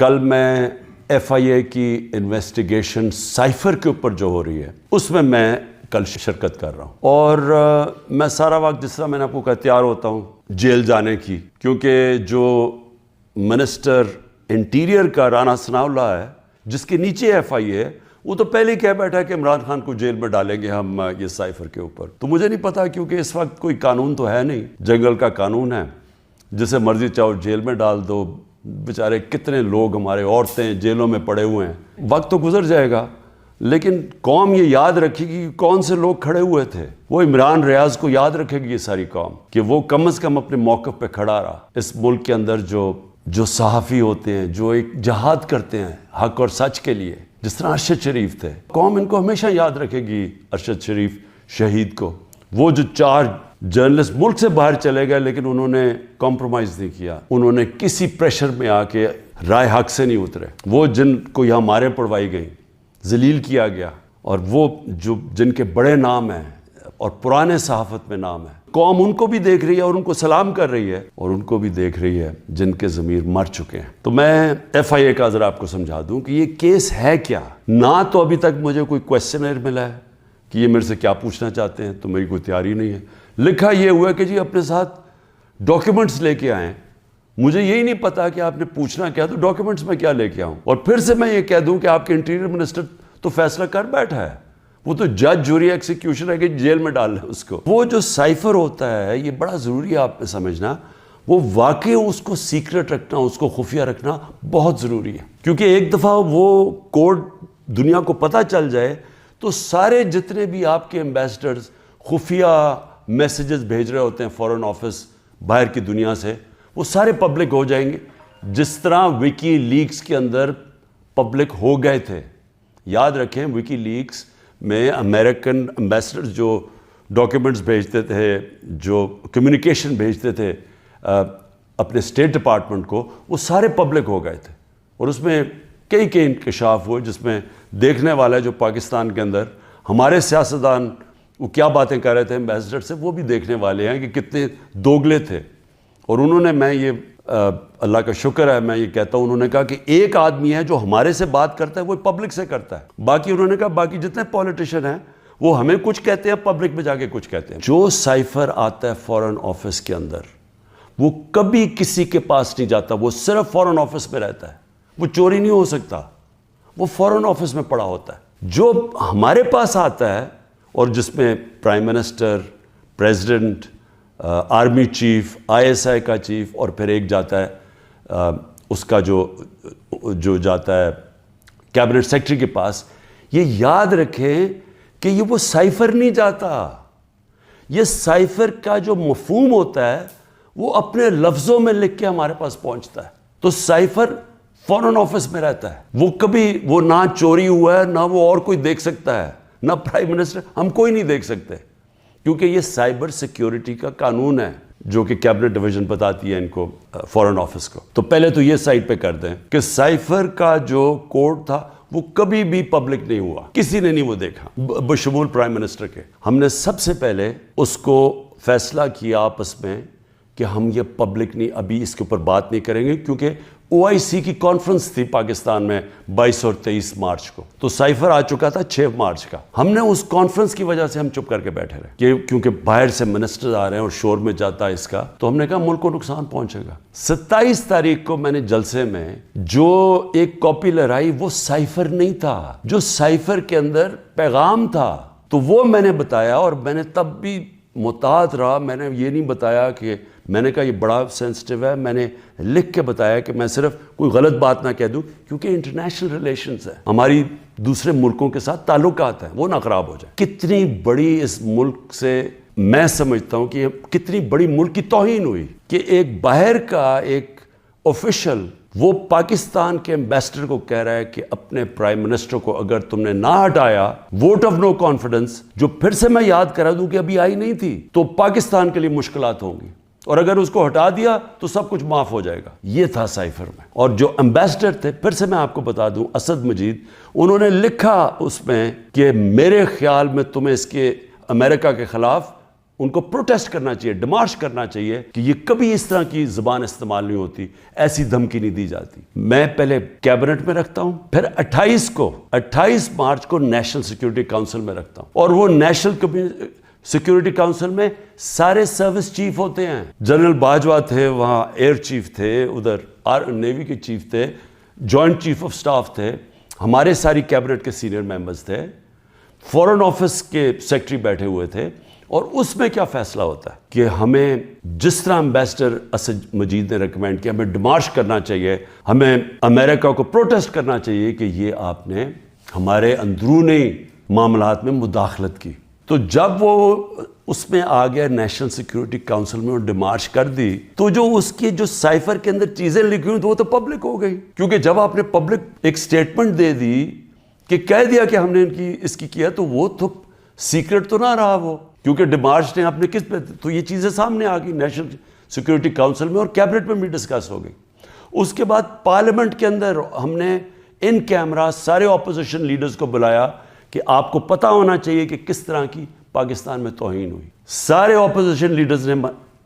کل میں ایف آئی اے کی انویسٹیگیشن سائفر کے اوپر جو ہو رہی ہے اس میں کل شرکت کر رہا ہوں، اور میں سارا وقت جس طرح میں نے آپ کو کہا تیار ہوتا ہوں جیل جانے کی، کیونکہ جو منسٹر انٹیریئر کا رانا ثناء اللہ ہے جس کے نیچے ایف آئی اے، وہ تو پہلے ہی کہہ بیٹھا ہے کہ عمران خان کو جیل میں ڈالیں گے ہم یہ سائفر کے اوپر۔ تو مجھے نہیں پتا، کیونکہ اس وقت کوئی قانون تو ہے نہیں، جنگل کا قانون ہے، جسے مرضی چاہو جیل میں ڈال دو۔ بیچارے کتنے لوگ ہمارے عورتیں جیلوں میں پڑے ہوئے ہیں، وقت تو گزر جائے گا لیکن قوم یہ یاد رکھے گی کہ کون سے لوگ کھڑے ہوئے تھے۔ وہ عمران ریاض کو یاد رکھے گی یہ ساری قوم کہ وہ کم از کم اپنے موقف پہ کھڑا رہا۔ اس ملک کے اندر جو صحافی ہوتے ہیں، جو ایک جہاد کرتے ہیں حق اور سچ کے لیے، جس طرح ارشد شریف تھے، قوم ان کو ہمیشہ یاد رکھے گی، ارشد شریف شہید کو۔ وہ جو 4 جرنلسٹ ملک سے باہر چلے گئے لیکن انہوں نے کمپرومائز نہیں کیا، انہوں نے کسی پریشر میں آ کے رائے حق سے نہیں اترے۔ وہ جن کو یہاں ماریں پڑوائی گئیں، ذلیل کیا گیا، اور وہ جن کے بڑے نام ہیں اور پرانے صحافت میں نام ہے، قوم ان کو بھی دیکھ رہی ہے اور ان کو سلام کر رہی ہے، اور ان کو بھی دیکھ رہی ہے جن کے ضمیر مر چکے ہیں۔ تو میں ایف آئی اے کا ذرا آپ کو سمجھا دوں کہ یہ کیس ہے کیا۔ نہ تو ابھی تک مجھے کوئی کویسچنر ملا ہے کہ یہ میرے سے کیا پوچھنا چاہتے ہیں، تو میری کوئی تیاری نہیں ہے۔ لکھا یہ ہوا ہے کہ جی اپنے ساتھ ڈاکیومنٹس لے کے آئیں۔ مجھے یہی نہیں پتا کہ آپ نے پوچھنا کیا، تو ڈاکیومنٹس میں کیا لے کے آؤں، اور پھر سے میں یہ کہہ دوں کہ آپ کے انٹیریئر منسٹر تو فیصلہ کر بیٹھا ہے، وہ تو جج جوری ایکسیکیوشن ہے کہ جیل میں ڈال لیں اس کو۔ وہ جو سائفر ہوتا ہے، یہ بڑا ضروری ہے آپ نے سمجھنا، وہ واقعی اس کو سیکرٹ رکھنا، اس کو خفیہ رکھنا بہت ضروری ہے، کیونکہ ایک دفعہ وہ کوڈ دنیا کو پتہ چل جائے تو سارے جتنے بھی آپ کے ایمبیسڈرز خفیہ میسیجز بھیج رہے ہوتے ہیں فورن آفس باہر کی دنیا سے، وہ سارے پبلک ہو جائیں گے، جس طرح وکی لیکس کے اندر پبلک ہو گئے تھے۔ یاد رکھیں وکی لیکس میں امریکن ایمبیسڈرز جو ڈاکیومنٹس بھیجتے تھے، جو کمیونیکیشن بھیجتے تھے اپنے اسٹیٹ ڈپارٹمنٹ کو، وہ سارے پبلک ہو گئے تھے، اور اس میں کئی انکشاف ہوئے، جس میں دیکھنے والا جو پاکستان کے اندر ہمارے سیاستدان وہ کیا باتیں کر رہے تھے ایمبیسڈر سے، وہ بھی دیکھنے والے ہیں کہ کتنے دوگلے تھے۔ اور انہوں نے، میں یہ اللہ کا شکر ہے میں یہ کہتا ہوں، انہوں نے کہا کہ ایک آدمی ہے جو ہمارے سے بات کرتا ہے وہ پبلک سے کرتا ہے، باقی انہوں نے کہا باقی جتنے پولیٹیشین ہیں وہ ہمیں کچھ کہتے ہیں، پبلک میں جا کے کچھ کہتے ہیں۔ جو سائفر آتا ہے فورن آفس کے اندر، وہ کبھی کسی کے پاس نہیں جاتا، وہ صرف فورن آفس میں رہتا ہے، وہ چوری نہیں ہو سکتا، وہ فورن آفس میں پڑا ہوتا ہے۔ جو ہمارے پاس آتا ہے اور جس میں prime minister, president, army chief, I S I کا چیف، اور پھر ایک جاتا ہے اس کا جو جاتا ہے کیبنٹ سیکرٹری کے پاس، یہ یاد رکھیں کہ یہ وہ سائفر نہیں جاتا۔ یہ سائفر کا جو مفہوم ہوتا ہے وہ اپنے لفظوں میں لکھ کے ہمارے پاس پہنچتا ہے۔ تو سائفر فورن آفس میں رہتا ہے، وہ کبھی وہ نہ چوری ہوا ہے، نہ وہ اور کوئی دیکھ سکتا ہے، نہ پرائم منسٹر، ہم کوئی نہیں دیکھ سکتے، کیونکہ یہ سائبر سیکیورٹی کا قانون ہے جو کہ کیبنٹ ڈویژن بتاتی ہے ان کو، فورن آفس کو۔ تو پہلے تو یہ سائٹ پہ کر دیں کہ سائفر کا جو کوڈ تھا وہ کبھی بھی پبلک نہیں ہوا، کسی نے نہیں وہ دیکھا بشمول پرائم منسٹر کے۔ ہم نے سب سے پہلے اس کو فیصلہ کیا آپس میں کہ ہم یہ پبلک نہیں، ابھی اس کے اوپر بات نہیں کریں گے، کیونکہ او آئی سی کی کانفرنس تھی پاکستان میں 22 اور 23 مارچ کو، تو سائفر آ چکا تھا 6 مارچ کا۔ ہم نے اس کانفرنس کی وجہ سے ہم چپ کر کے بیٹھے رہے، کیونکہ باہر سے منسٹر آ رہے ہیں اور شور میں جاتا ہے اس کا، تو ہم نے کہا ملک کو نقصان پہنچے گا۔ 27 تاریخ کو میں نے جلسے میں جو ایک کاپی لہرائی وہ سائفر نہیں تھا، جو سائفر کے اندر پیغام تھا، تو وہ میں نے بتایا، اور میں نے تب بھی محتاط رہا، میں نے یہ نہیں بتایا کہ میں نے کہا یہ بڑا سینسٹیو ہے، میں نے لکھ کے بتایا کہ میں صرف کوئی غلط بات نہ کہہ دوں، کیونکہ انٹرنیشنل ریلیشنز ہیں، ہماری دوسرے ملکوں کے ساتھ تعلقات ہیں، وہ نہ خراب ہو جائے۔ کتنی بڑی اس ملک سے میں سمجھتا ہوں کہ کتنی بڑی ملک کی توہین ہوئی کہ ایک باہر کا ایک آفیشل وہ پاکستان کے ایمبیسڈر کو کہہ رہا ہے کہ اپنے پرائم منسٹر کو اگر تم نے نہ ہٹایا، ووٹ آف نو کانفیڈنس، جو پھر سے میں یاد کرا دوں کہ ابھی آئی نہیں تھی، تو پاکستان کے لیے مشکلات ہوں گی، اور اگر اس کو ہٹا دیا تو سب کچھ معاف ہو جائے گا۔ یہ تھا سائفر میں، اور جو ایمبیسڈر تھے، پھر سے میں آپ کو بتا دوں، اسد مجید، انہوں نے لکھا اس میں کہ میرے خیال میں تمہیں اس کے امریکہ کے خلاف ان کو پروٹیسٹ کرنا چاہیے, ڈیمارش کرنا چاہیے کہ یہ کبھی اس طرح کی زبان استعمال نہیں ہوتی, ایسی دھمکی نہیں دی جاتی. میں پہلے کیبنٹ میں رکھتا ہوں, پھر 28 مارچ کو نیشنل سیکیورٹی کاؤنسل میں رکھتا ہوں, اور وہ نیشنل سیکیورٹی کاؤنسل میں سارے سروس چیف ہوتے ہیں. جنرل باجوہ تھے وہاں, ایئر چیف تھے, ادھر نیوی کے چیف تھے, جوائنٹ چیف آف سٹاف تھے, ہمارے ساری کیبنٹ کے سینئر ممبرز تھے, فورن آفس کے سیکٹری بیٹھے ہوئے تھے. اور اس میں کیا فیصلہ ہوتا ہے کہ ہمیں جس طرح امبیسڈر اسد مجید نے ریکمینڈ کیا, ہمیں ڈیمارش کرنا چاہیے, ہمیں امریکہ کو پروٹیسٹ کرنا چاہیے کہ یہ آپ نے ہمارے اندرونی معاملات میں مداخلت کی. تو جب وہ اس میں آ گیا نیشنل سیکیورٹی کاؤنسل میں اور ڈیمارش کر دی, تو جو اس کی جو سائفر کے اندر چیزیں لکھی ہوئی تو وہ تو پبلک ہو گئی. کیونکہ جب آپ نے پبلک ایک سٹیٹمنٹ دے دی کہ کہہ دیا کہ ہم نے اس کی کیا, تو وہ تو سیکرٹ تو نہ رہا وہ, کیونکہ ڈیمارش نے اپنے کس پہ, تو یہ چیزیں سامنے آ گئی نیشنل سیکیورٹی کاؤنسل میں اور کیبنٹ میں بھی ڈسکس ہو گئی. اس کے بعد پارلیمنٹ کے اندر ہم نے ان کیمرہ سارے اپوزیشن لیڈرز کو بلایا کہ آپ کو پتہ ہونا چاہیے کہ کس طرح کی پاکستان میں توہین ہوئی. سارے اپوزیشن لیڈرز نے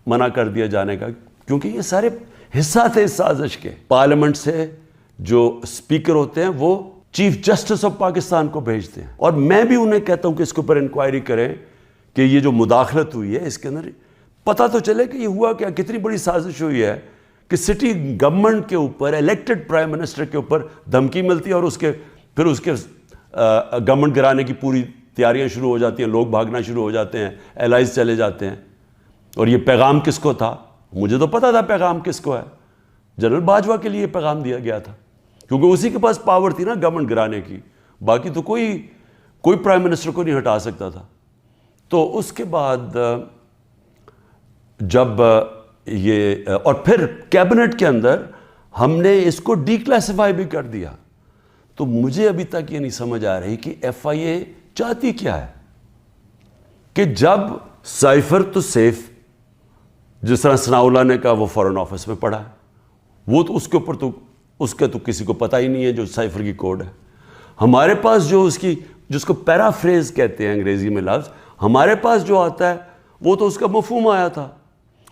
منع کر دیا جانے کا, کیونکہ یہ سارے حصہ تھے اس سازش کے. پارلیمنٹ سے جو اسپیکر ہوتے ہیں وہ چیف جسٹس آف پاکستان کو بھیجتے ہیں, اور میں بھی انہیں کہتا ہوں کہ اس کے اوپر انکوائری کریں کہ یہ جو مداخلت ہوئی ہے اس کے اندر پتہ تو چلے کہ یہ ہوا کیا, کتنی بڑی سازش ہوئی ہے کہ سٹی گورنمنٹ کے اوپر, الیکٹڈ پرائم منسٹر کے اوپر دھمکی ملتی ہے, اور پھر اس کے گورنمنٹ گرانے کی پوری تیاریاں شروع ہو جاتی ہیں, لوگ بھاگنا شروع ہو جاتے ہیں, الائز چلے جاتے ہیں. اور یہ پیغام کس کو تھا؟ مجھے تو پتہ تھا پیغام کس کو ہے, جنرل باجوہ کے لیے پیغام دیا گیا تھا, کیونکہ اسی کے پاس پاور تھی نا گورنمنٹ گرانے کی, باقی تو کوئی پرائم منسٹر کو نہیں ہٹا سکتا تھا. تو اس کے بعد جب یہ, اور پھر کیبنٹ کے اندر ہم نے اس کو ڈی کلاسیفائی بھی کر دیا. تو مجھے ابھی تک یہ نہیں سمجھ آ رہی کہ ایف آئی اے چاہتی کیا ہے, کہ جب سائفر تو سیف, جس طرح ثناء اللہ نے کہا وہ فورن آفس میں پڑھا ہے, وہ تو اس کے اوپر تو اس کا تو کسی کو پتہ ہی نہیں ہے جو سائفر کی کوڈ ہے. ہمارے پاس جو جس کو پیرافریز کہتے ہیں انگریزی میں لفظ, ہمارے پاس جو آتا ہے وہ تو اس کا مفہوم آیا تھا,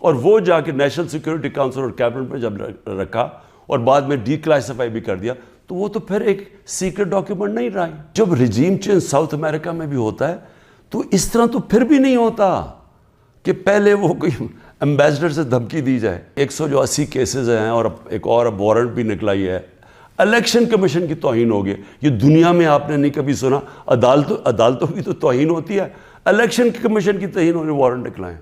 اور وہ جا کے نیشنل سیکیورٹی کاؤنسل اور کیبنٹ میں جب رکھا اور بعد میں ڈی کلاسیفائی بھی کر دیا, تو وہ تو پھر ایک سیکرٹ ڈاکیومنٹ نہیں رہا. جب رجیم چینج ساؤتھ امریکہ میں بھی ہوتا ہے تو اس طرح تو پھر بھی نہیں ہوتا کہ پہلے وہ کوئی امبیسڈر سے دھمکی دی جائے. 180 کیسز ہیں, اور ایک اور اب وارنٹ بھی نکلا ہی ہے. الیکشن کمیشن کی توہین ہو گئی, یہ دنیا میں آپ نے نہیں کبھی سنا. عدالتوں کی تو توہین ہوتی ہے, الیکشن کمیشن کی توہین ہونے وارنٹ نکلائیں.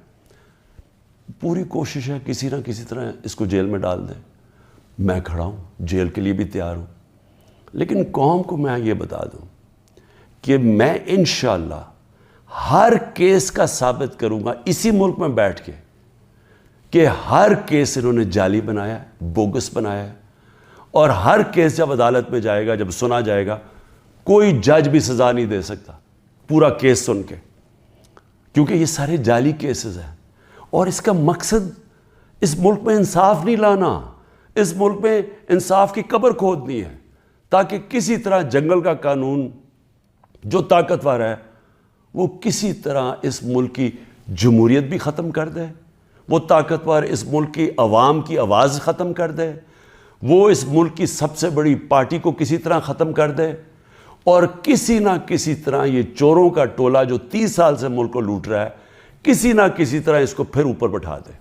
پوری کوشش ہے کسی نہ کسی طرح اس کو جیل میں ڈال دیں. میں کھڑا ہوں, جیل کے لیے بھی تیار ہوں, لیکن قوم کو میں یہ بتا دوں کہ میں انشاءاللہ ہر کیس کا ثابت کروں گا اسی ملک میں بیٹھ کے کہ ہر کیس انہوں نے جعلی بنایا ہے, بوگس بنایا ہے, اور ہر کیس جب عدالت میں جائے گا, جب سنا جائے گا, کوئی جج بھی سزا نہیں دے سکتا پورا کیس سن کے, کیونکہ یہ سارے جعلی کیسز ہیں. اور اس کا مقصد اس ملک میں انصاف نہیں لانا, اس ملک میں انصاف کی قبر کھودنی ہے, تاکہ کسی طرح جنگل کا قانون جو طاقتور ہے وہ کسی طرح اس ملک کی جمہوریت بھی ختم کر دے, وہ طاقتور اس ملک کی عوام کی آواز ختم کر دے, وہ اس ملک کی سب سے بڑی پارٹی کو کسی طرح ختم کر دے, اور کسی نہ کسی طرح یہ چوروں کا ٹولہ جو 30 سال سے ملک کو لوٹ رہا ہے, کسی نہ کسی طرح اس کو پھر اوپر بٹھا دے.